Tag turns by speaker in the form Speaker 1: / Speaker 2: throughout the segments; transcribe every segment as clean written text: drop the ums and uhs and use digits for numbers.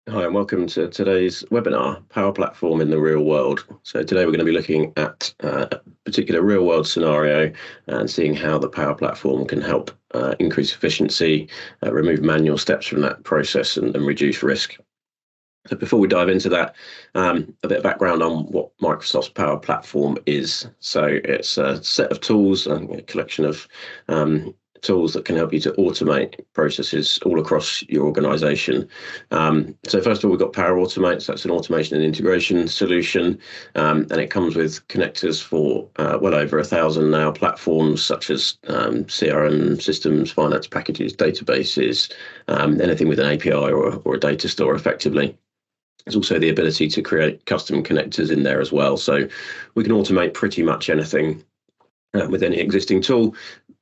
Speaker 1: Hi, and welcome to today's webinar, Power Platform in the Real World. So today we're going to be looking at a particular real world scenario and seeing how the Power Platform can help increase efficiency, remove manual steps from that process and reduce risk. So before we dive into that, a bit of background on what Microsoft's Power Platform is. So it's a set of tools, a collection of tools that can help you to automate processes all across your organization. So first of all, we've got Power Automate. So that's an automation and integration solution. And it comes with connectors for well over 1,000 now platforms such as CRM systems, finance packages, databases, anything with an API or a data store effectively. There's also the ability to create custom connectors in there as well. So we can automate pretty much anything with any existing tool,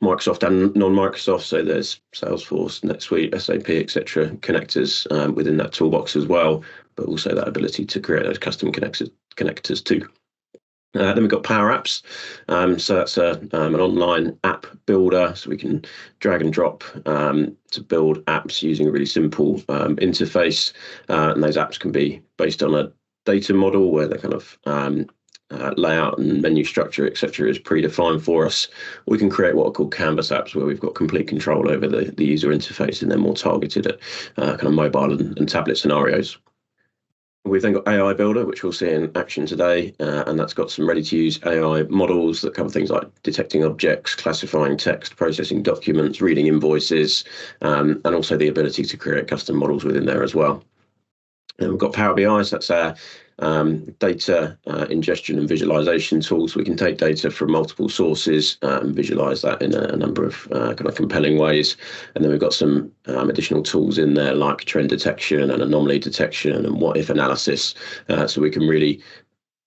Speaker 1: Microsoft and non-Microsoft. So there's Salesforce, NetSuite, SAP, etc. connectors within that toolbox as well, but also that ability to create those custom connectors too. Then we've got Power Apps. So that's an online app builder. So we can drag and drop to build apps using a really simple interface. And those apps can be based on a data model where the kind of layout and menu structure, etc., is predefined for us. We can create what are called canvas apps where we've got complete control over the user interface and they're more targeted at kind of mobile and tablet scenarios. We've then got AI Builder, which we'll see in action today, and that's got some ready-to-use AI models that cover things like detecting objects, classifying text, processing documents, reading invoices, and also the ability to create custom models within there as well. And we've got Power BI, so that's our data ingestion and visualization tools. We can take data from multiple sources and visualize that in a number of kind of compelling ways. And then we've got some additional tools in there like trend detection and anomaly detection and what if analysis. So we can really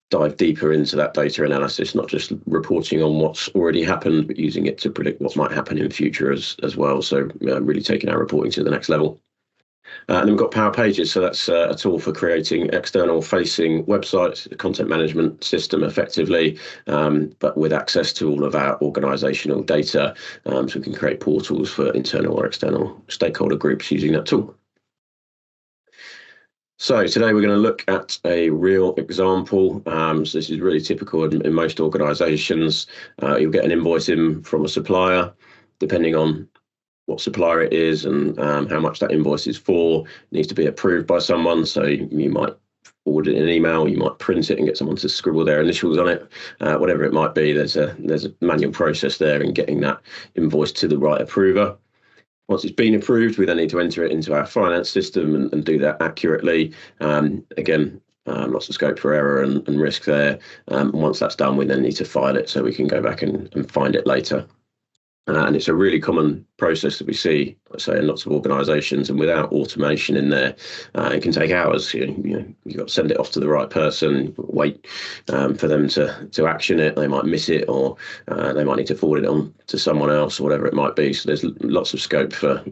Speaker 1: dive deeper into that data analysis, not just reporting on what's already happened, but using it to predict what might happen in future as well. So really taking our reporting to the next level. And then we've got Power Pages, so that's a tool for creating external-facing websites, a content management system effectively, but with access to all of our organisational data, so we can create portals for internal or external stakeholder groups using that tool. So today we're going to look at a real example. So this is really typical in most organisations. You'll get an invoice in from a supplier, depending on what supplier it is and how much that invoice is for. It needs to be approved by someone. So you might forward it in an email, you might print it and get someone to scribble their initials on it. Whatever it might be, there's a manual process there in getting that invoice to the right approver. Once it's been approved, we then need to enter it into our finance system and do that accurately. Again, lots of scope for error and risk there. And once that's done, we then need to file it so we can go back and find it later. And it's a really common process that we see, let's say, in lots of organisations. And without automation in there, it can take hours. You've got to send it off to the right person, wait for them to action it. They might miss it, or they might need to forward it on to someone else, or whatever it might be. So there's lots of scope for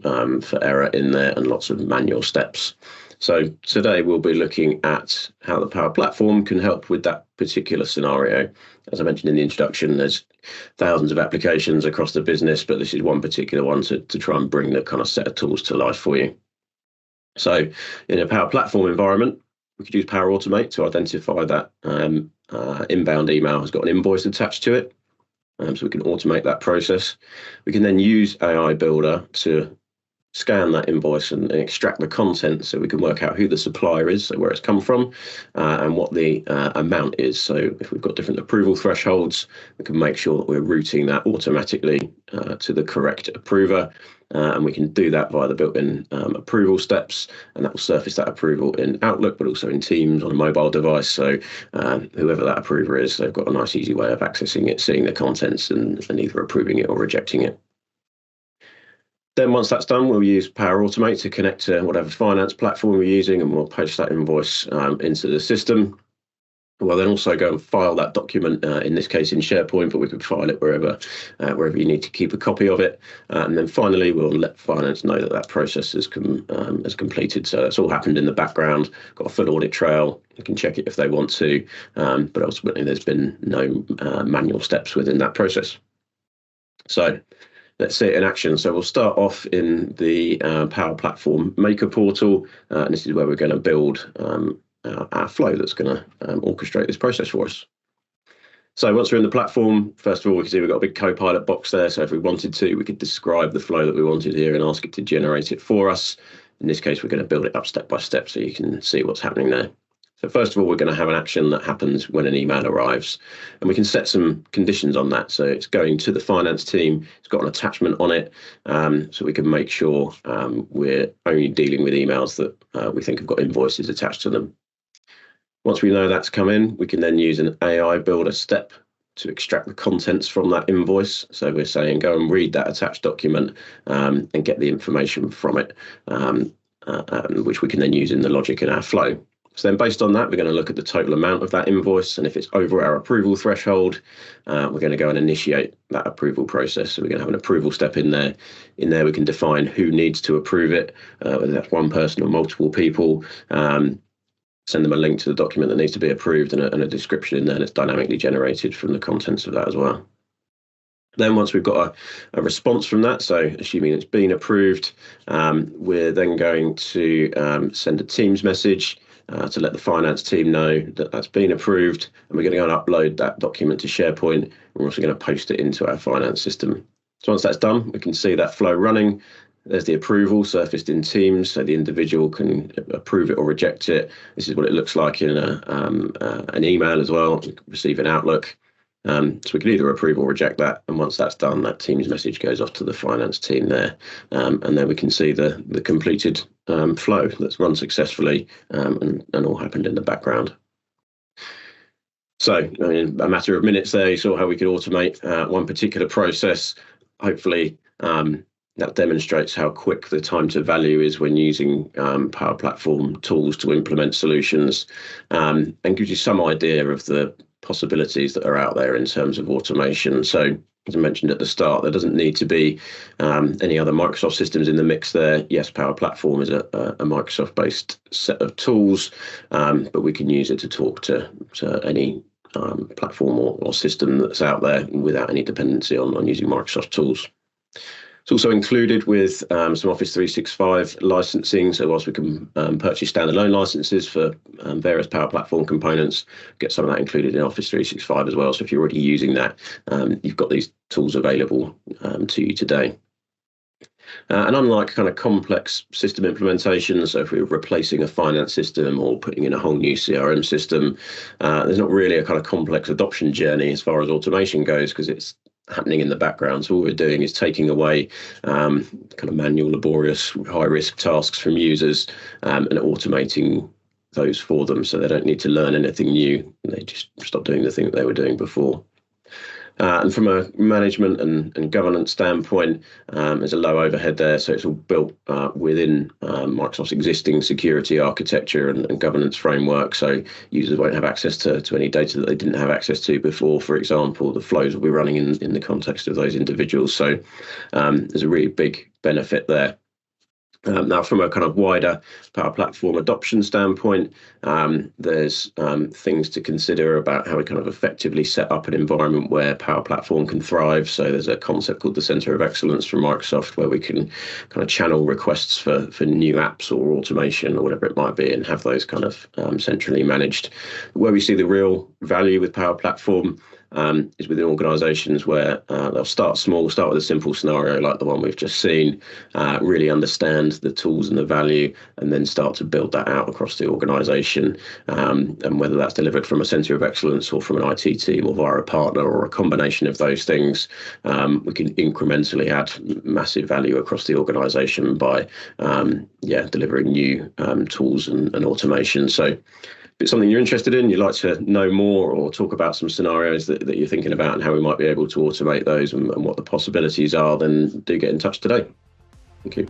Speaker 1: error in there and lots of manual steps. So today we'll be looking at how the Power Platform can help with that particular scenario. As I mentioned in the introduction, there's thousands of applications across the business, but this is one particular one to try and bring the kind of set of tools to life for you. So in a Power Platform environment, we could use Power Automate to identify that inbound email has got an invoice attached to it. So we can automate that process. We can then use AI Builder to scan that invoice and extract the content so we can work out who the supplier is, so where it's come from, and what the amount is. So if we've got different approval thresholds, we can make sure that we're routing that automatically to the correct approver. And we can do that via the built-in approval steps, and that will surface that approval in Outlook, but also in Teams on a mobile device. So whoever that approver is, they've got a nice, easy way of accessing it, seeing the contents, and either approving it or rejecting it. Then once that's done, we'll use Power Automate to connect to whatever finance platform we're using, and we'll post that invoice into the system. We'll then also go and file that document, in this case in SharePoint, but we could file it wherever you need to keep a copy of it. And then finally, we'll let finance know that that process has completed. So that's all happened in the background, got a full audit trail. You can check it if they want to, but ultimately there's been no manual steps within that process. So let's see it in action. So we'll start off in the Power Platform Maker portal, and this is where we're going to build our flow that's going to orchestrate this process for us. So once we're in the platform, first of all, we can see we've got a big Copilot box there. So if we wanted to, we could describe the flow that we wanted here and ask it to generate it for us. In this case, we're going to build it up step by step so you can see what's happening there. So first of all, we're going to have an action that happens when an email arrives, and we can set some conditions on that. So it's going to the finance team, it's got an attachment on it, so we can make sure we're only dealing with emails that we think have got invoices attached to them. Once we know that's come in, we can then use an AI builder step to extract the contents from that invoice. So we're saying go and read that attached document and get the information from it, which we can then use in the logic in our flow. So then based on that, we're going to look at the total amount of that invoice. And if it's over our approval threshold, we're going to go and initiate that approval process. So we're going to have an approval step in there. In there, we can define who needs to approve it, whether that's one person or multiple people. Send them a link to the document that needs to be approved and a description in there that's dynamically generated from the contents of that as well. Then once we've got a response from that, so assuming it's been approved, we're then going to send a Teams message to let the finance team know that that's been approved, and we're going to go and upload that document to SharePoint. We're also going to post it into our finance system. So once that's done, we can see that flow running. There's the approval surfaced in Teams, so the individual can approve it or reject it. This is what it looks like in an email as well. We can receive an Outlook. So we can either approve or reject that. And once that's done, that Teams message goes off to the finance team there. And then we can see the completed flow that's run successfully and all happened in the background. So, I mean, a matter of minutes there, you saw how we could automate one particular process. Hopefully, that demonstrates how quick the time to value is when using Power Platform tools to implement solutions, and gives you some idea of the possibilities that are out there in terms of automation. So, as I mentioned at the start, there doesn't need to be any other Microsoft systems in the mix there. Yes, Power Platform is a Microsoft-based set of tools, but we can use it to talk to any platform or system that's out there without any dependency on using Microsoft tools. It's also included with some Office 365 licensing. So whilst we can purchase standalone licenses for various Power Platform components, get some of that included in Office 365 as well. So if you're already using that, you've got these tools available to you today. And unlike kind of complex system implementations, so if we're replacing a finance system or putting in a whole new CRM system, there's not really a kind of complex adoption journey as far as automation goes, because it's happening in the background. So all we're doing is taking away kind of manual, laborious, high-risk tasks from users and automating those for them, so they don't need to learn anything new. They just stop doing the thing that they were doing before. And from a management and governance standpoint, there's a low overhead there, so it's all built within Microsoft's existing security architecture and governance framework, so users won't have access to any data that they didn't have access to before. For example, the flows will be running in the context of those individuals, so there's a really big benefit there. Now, from a kind of wider Power Platform adoption standpoint, there's things to consider about how we kind of effectively set up an environment where Power Platform can thrive. So there's a concept called the Center of Excellence from Microsoft, where we can kind of channel requests for new apps or automation or whatever it might be, and have those kind of centrally managed. Where we see the real value with Power Platform is within organizations where they'll start small, start with a simple scenario like the one we've just seen, really understand the tools and the value, and then start to build that out across the organization. And whether that's delivered from a center of excellence or from an IT team or via a partner or a combination of those things, we can incrementally add massive value across the organization by delivering new tools and automation. So if it's something you're interested in, you'd like to know more or talk about some scenarios that you're thinking about and how we might be able to automate those and what the possibilities are, then do get in touch today. Thank you.